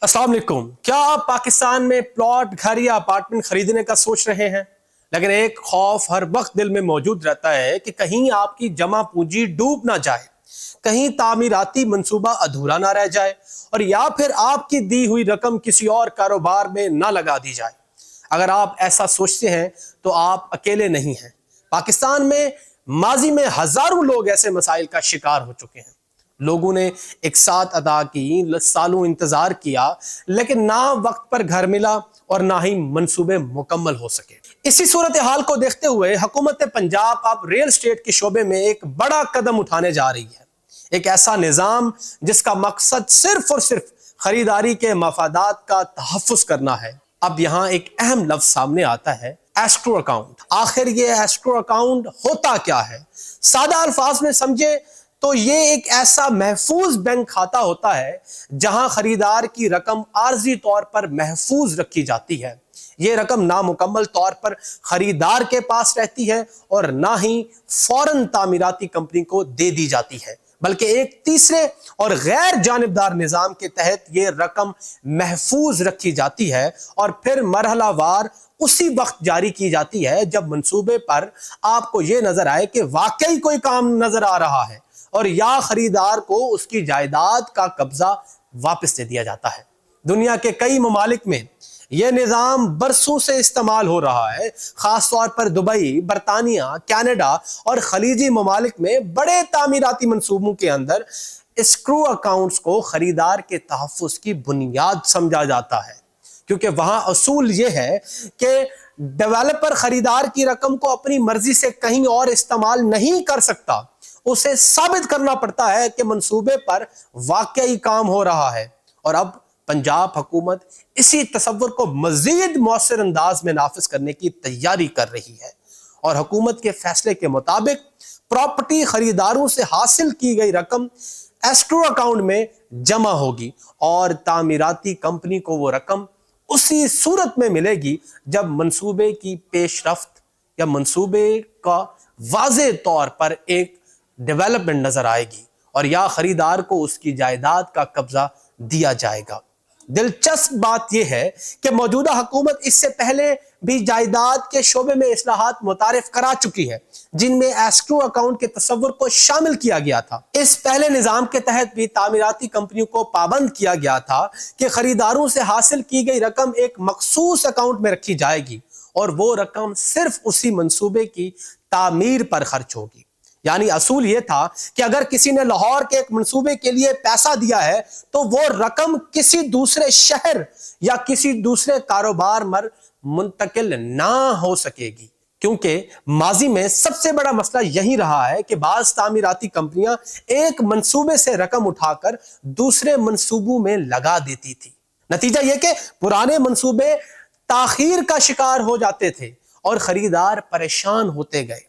अस्सलाम वालेकुम। क्या आप पाकिस्तान में प्लॉट, घर या अपार्टमेंट खरीदने का सोच रहे हैं, लेकिन एक खौफ हर वक्त दिल में मौजूद रहता है कि कहीं आपकी जमा पूंजी डूब ना जाए, कहीं तामीराती मंसूबा अधूरा ना रह जाए और या फिर आपकी दी हुई रकम किसी और कारोबार में ना लगा दी जाए। अगर आप ऐसा सोचते हैं तो आप अकेले नहीं हैं। पाकिस्तान में माजी में हजारों लोग ऐसे मसाइल का शिकार हो चुके हैं। लोगों ने एक साथ अदा की, सालों इंतजार किया, लेकिन ना वक्त पर घर मिला और ना ही मंसूबे मुकम्मल हो सके। इसी सूरत हाल को देखते हुए हुकूमत पंजाब अब रियल एस्टेट के शोबे में एक बड़ा कदम उठाने जा रही है। एक ऐसा निजाम जिसका मकसद सिर्फ और सिर्फ खरीदारी के मफादात का तहफ्फुज़ करना है। अब यहाँ एक अहम लफ्ज सामने आता है, एस्क्रो अकाउंट। आखिर ये एस्क्रो अकाउंट होता क्या है? सादा अल्फाज में समझे तो ये एक ऐसा महफूज बैंक खाता होता है जहां खरीदार की रकम आर्जी तौर पर महफूज रखी जाती है। ये रकम नामुकम्मल तौर पर खरीदार के पास रहती है और ना ही फौरन तामीराती कंपनी को दे दी जाती है, बल्कि एक तीसरे और गैर जानिबदार निजाम के तहत ये रकम महफूज रखी जाती है और फिर मरहलावार उसी वक्त जारी की जाती है जब मंसूबे पर आपको ये नजर आए कि वाकई कोई काम नजर आ रहा है और या खरीदार को उसकी जायदाद का कब्जा वापस दे दिया जाता है। दुनिया के कई ममालिक में यह निज़ाम बरसों से इस्तेमाल हो रहा है। खास तौर पर दुबई, बरतानिया, कनाडा और खलीजी ममालिक में बड़े तामीराती मंसूबों के अंदर एस्क्रो अकाउंट्स को खरीदार के तहफ्फुज़ की बुनियाद समझा जाता है, क्योंकि वहां असूल यह है कि डेवलपर खरीदार की रकम को अपनी मर्जी से कहीं और इस्तेमाल नहीं कर सकता। उसे साबित करना पड़ता है कि मंसूबे पर वाकई काम हो रहा है। और अब पंजाब हुकूमत इसी तसव्वुर को मजीद मौसर अंदाज में नाफिज करने की तैयारी कर रही है और हुकूमत के फैसले के मुताबिक प्रॉपर्टी खरीदारों से हासिल की गई रकम एस्क्रो अकाउंट में जमा होगी और तामीराती कंपनी को वो रकम उसी सूरत में मिलेगी जब मंसूबे की पेशरफ्त या मंसूबे का वाज़े तौर पर एक डेवलपमेंट नजर आएगी और या खरीदार को उसकी जायदाद का कब्जा दिया जाएगा। दिलचस्प बात यह है कि मौजूदा हुकूमत इससे पहले भी जायदाद के शोबे में इस्लाहात मुतारिफ करा चुकी है, जिनमें एस्क्रो अकाउंट के तस्वुर को शामिल किया गया था। इस पहले निजाम के तहत भी तामीराती कंपनियों को पाबंद किया गया था कि खरीदारों से हासिल की गई रकम एक मखसूस अकाउंट में रखी जाएगी और वो रकम सिर्फ उसी मंसूबे की तामीर पर खर्च होगी। यानी असूल यह था कि अगर किसी ने लाहौर के एक मंसूबे के लिए पैसा दिया है तो वो रकम किसी दूसरे शहर या किसी दूसरे कारोबार में मुंतकिल ना हो सकेगी, क्योंकि माजी में सबसे बड़ा मसला यही रहा है कि बाज़ तामीराती कंपनियां एक मंसूबे से रकम उठाकर दूसरे मंसूबों में लगा देती थी। नतीजा यह कि पुराने मंसूबे ताखीर का शिकार हो जाते थे और खरीदार परेशान होते गए।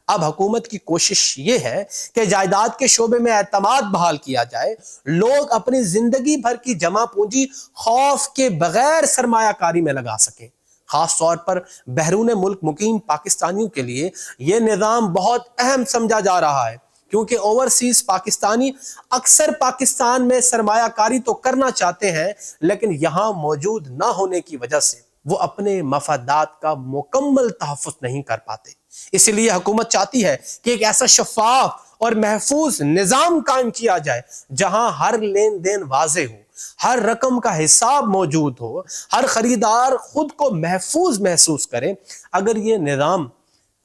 अब हुकूमत की कोशिश ये है कि जायदाद के शोबे में एतमाद बहाल किया जाए, लोग अपनी जिंदगी भर की जमा पूंजी खौफ के बगैर सरमायाकारी में लगा सकें। खास तौर पर बैरून मुल्क मुकीम पाकिस्तानियों के लिए यह निज़ाम बहुत अहम समझा जा रहा है, क्योंकि ओवरसीज पाकिस्तानी अक्सर पाकिस्तान में सरमायाकारी तो करना चाहते हैं, लेकिन यहां मौजूद ना होने की वजह से वो अपने मफादात का मुकम्मल तहफ्फुज़ नहीं कर पाते। इसलिए हुकूमत चाहती है कि एक ऐसा शफाफ और महफूज निजाम कायम किया जाए जहां हर लेन देन वाज़े हो, हर रकम का हिसाब मौजूद हो, हर खरीदार खुद को महफूज महसूस करे। अगर ये निजाम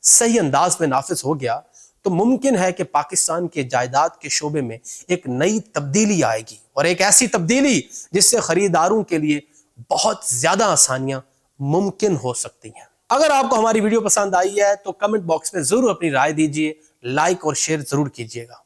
सही अंदाज में नाफिज हो गया तो मुमकिन है कि पाकिस्तान के जायदाद के शोबे में एक नई तब्दीली आएगी, और एक ऐसी तब्दीली जिससे खरीदारों के लिए बहुत ज्यादा आसानियां मुमकिन हो सकती हैं। अगर आपको हमारी वीडियो पसंद आई है तो कमेंट बॉक्स में जरूर अपनी राय दीजिए, लाइक और शेयर जरूर कीजिएगा।